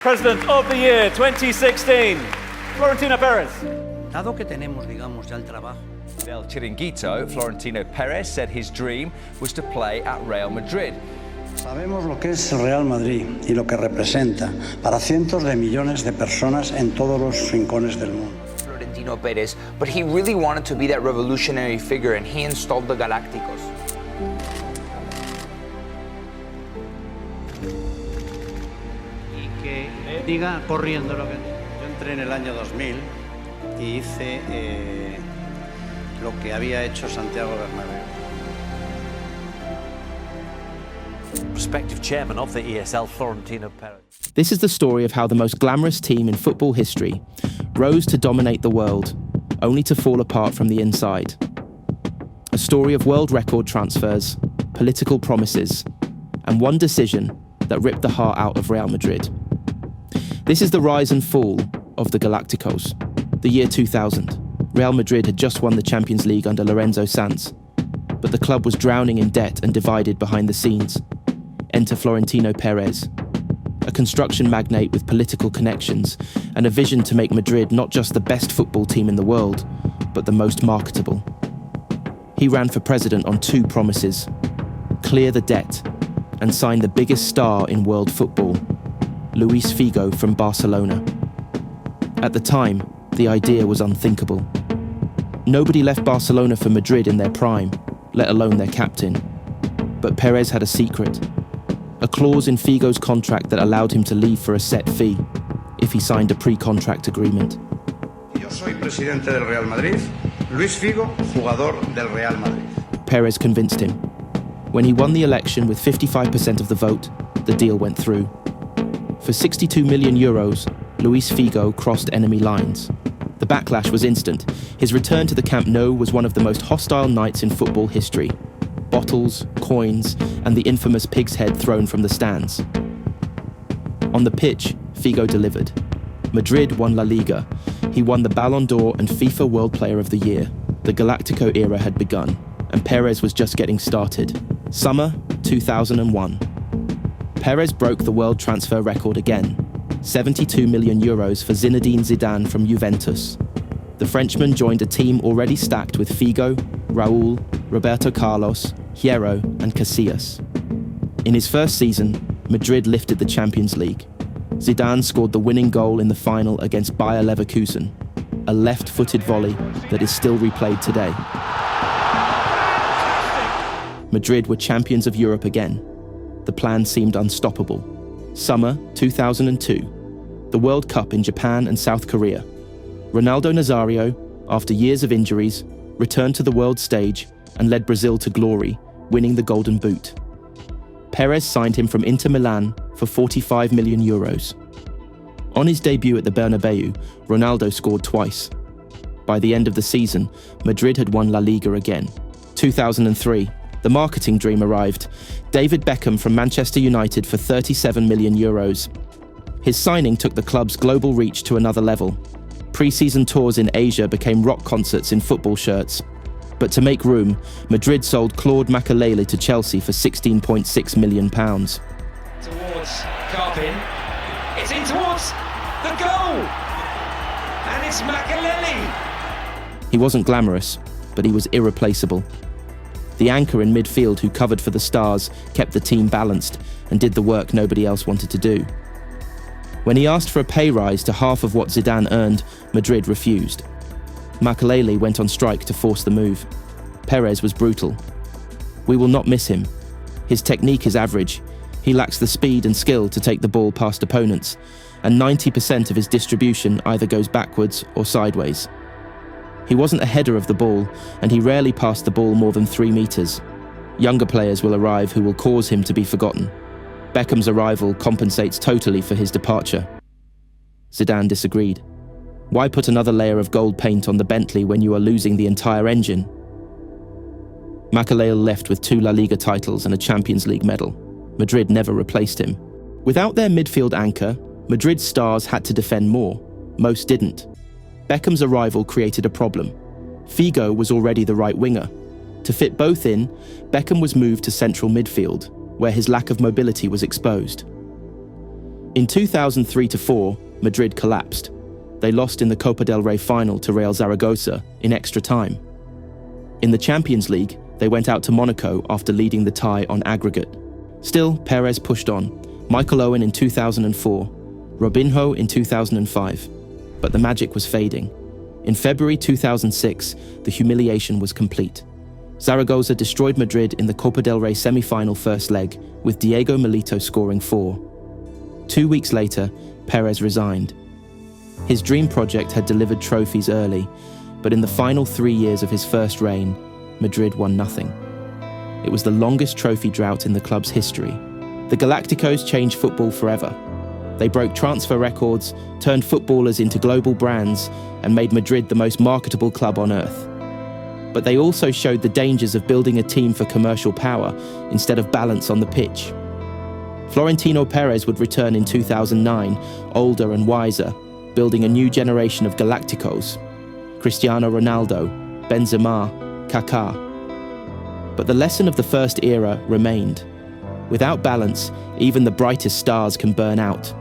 President of the Year 2016, Florentino Pérez. Dado que tenemos, digamos, ya el trabajo. Del Chiringuito, Florentino Pérez said his dream was to play at Real Madrid. Sabemos lo que es el Real Madrid y lo que representa para cientos de millones de personas en todos los rincones del mundo. Florentino Pérez, but he really wanted to be that revolutionary figure and he installed the Galacticos. Y que diga corriendo lo que... Yo entré en el año 2000 y hice lo que había hecho Santiago Bernabéu. Prospective chairman of the ESL, Florentino Pérez. This is the story of how the most glamorous team in football history rose to dominate the world, only to fall apart from the inside. A story of world record transfers, political promises, and one decision that ripped the heart out of Real Madrid. This is the rise and fall of the Galacticos. The year 2000. Real Madrid had just won the Champions League under Lorenzo Sanz, but the club was drowning in debt and divided behind the scenes. Enter Florentino Pérez, a construction magnate with political connections and a vision to make Madrid not just the best football team in the world, but the most marketable. He ran for president on two promises: clear the debt and sign the biggest star in world football, Luís Figo from Barcelona. At the time, the idea was unthinkable. Nobody left Barcelona for Madrid in their prime, let alone their captain. But Perez had a secret. A clause in Figo's contract that allowed him to leave for a set fee if he signed a pre-contract agreement. Yo soy presidente del Real Madrid, Luís Figo, jugador del Real Madrid. Perez convinced him. When he won the election with 55% of the vote, the deal went through. For 62 million euros, Luís Figo crossed enemy lines. The backlash was instant. His return to the Camp Nou was one of the most hostile nights in football history. Bottles, coins, and the infamous pig's head thrown from the stands. On the pitch, Figo delivered. Madrid won La Liga. He won the Ballon d'Or and FIFA World Player of the Year. The Galactico era had begun, and Perez was just getting started. Summer 2001. Perez broke the world transfer record again. 72 million euros for Zinedine Zidane from Juventus. The Frenchman joined a team already stacked with Figo, Raúl, Roberto Carlos, Hierro, and Casillas. In his first season, Madrid lifted the Champions League. Zidane scored the winning goal in the final against Bayer Leverkusen, a left-footed volley that is still replayed today. Madrid were champions of Europe again. The plan seemed unstoppable. Summer 2002, the World Cup in Japan and South Korea. Ronaldo Nazário, after years of injuries, returned to the world stage and led Brazil to glory, winning the Golden Boot. Perez signed him from Inter Milan for 45 million euros. On his debut at the Bernabeu, Ronaldo scored twice. By the end of the season, Madrid had won La Liga again. 2003, the marketing dream arrived. David Beckham from Manchester United for 37 million euros. His signing took the club's global reach to another level. Pre-season tours in Asia became rock concerts in football shirts. But to make room, Madrid sold Claude Makelele to Chelsea for £16.6 million. Towards Carpin. It's in towards the goal! And it's Makelele! He wasn't glamorous, but he was irreplaceable. The anchor in midfield who covered for the stars kept the team balanced and did the work nobody else wanted to do. When he asked for a pay rise to half of what Zidane earned, Madrid refused. Makelele went on strike to force the move. Perez was brutal. We will not miss him. His technique is average. He lacks the speed and skill to take the ball past opponents, and 90% of his distribution either goes backwards or sideways. He wasn't a header of the ball, and he rarely passed the ball more than 3 meters. Younger players will arrive who will cause him to be forgotten. Beckham's arrival compensates totally for his departure. Zidane disagreed. Why put another layer of gold paint on the Bentley when you are losing the entire engine? Makelele left with 2 La Liga titles and a Champions League medal. Madrid never replaced him. Without their midfield anchor, Madrid's stars had to defend more. Most didn't. Beckham's arrival created a problem. Figo was already the right winger. To fit both in, Beckham was moved to central midfield, where his lack of mobility was exposed. In 2003-04, Madrid collapsed. They lost in the Copa del Rey final to Real Zaragoza in extra time. In the Champions League, they went out to Monaco after leading the tie on aggregate. Still, Perez pushed on. Michael Owen in 2004, Robinho in 2005. But the magic was fading. In February 2006, the humiliation was complete. Zaragoza destroyed Madrid in the Copa del Rey semi-final first leg, with Diego Milito scoring 4. 2 weeks later, Perez resigned. His dream project had delivered trophies early, but in the final 3 years of his first reign, Madrid won nothing. It was the longest trophy drought in the club's history. The Galacticos changed football forever. They broke transfer records, turned footballers into global brands, and made Madrid the most marketable club on earth. But they also showed the dangers of building a team for commercial power instead of balance on the pitch. Florentino Pérez would return in 2009, older and wiser, building a new generation of Galacticos. Cristiano Ronaldo, Benzema, Kaká. But the lesson of the first era remained. Without balance, even the brightest stars can burn out.